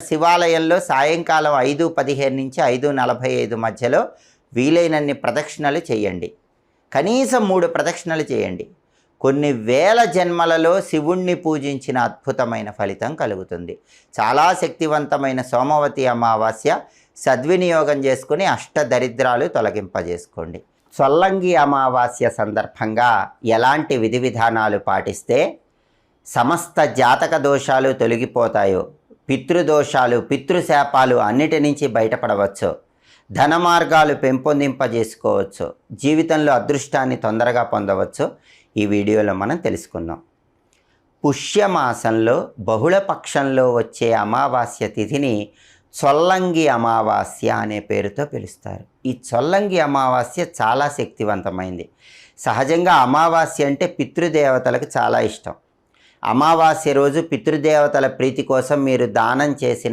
శివాలయంలో సాయంకాలం 5:15 నుంచి 5:45 మధ్యలో వీలైనన్ని ప్రదక్షిణలు చేయండి. కనీసం 3 ప్రదక్షిణలు చేయండి. కొన్ని వేల జన్మలలో శివుణ్ణి పూజించిన అద్భుతమైన ఫలితం కలుగుతుంది. చాలా శక్తివంతమైన సోమవతి అమావాస్య సద్వినియోగం చేసుకుని అష్టదరిద్రాలు తొలగింపజేసుకోండి. చొల్లంగి అమావాస్య సందర్భంగా ఎలాంటి విధి విధానాలు పాటిస్తే సమస్త జాతక దోషాలు తొలగిపోతాయో, పితృదోషాలు పితృశాపాలు అన్నిటి నుంచి బయటపడవచ్చు, ధన మార్గాలు పెంపొందింపజేసుకోవచ్చు, జీవితంలో అదృష్టాన్ని తొందరగా పొందవచ్చు, ఈ వీడియోలో మనం తెలుసుకుందాం. పుష్యమాసంలో బహుళపక్షంలో వచ్చే అమావాస్య తిథిని చొల్లంగి అమావాస్య అనే పేరుతో పిలుస్తారు. ఈ చొల్లంగి అమావాస్య చాలా శక్తివంతమైంది. సహజంగా అమావాస్య అంటే పితృదేవతలకు చాలా ఇష్టం. అమావాస్య రోజు పితృదేవతల ప్రీతి కోసం మీరు దానం చేసిన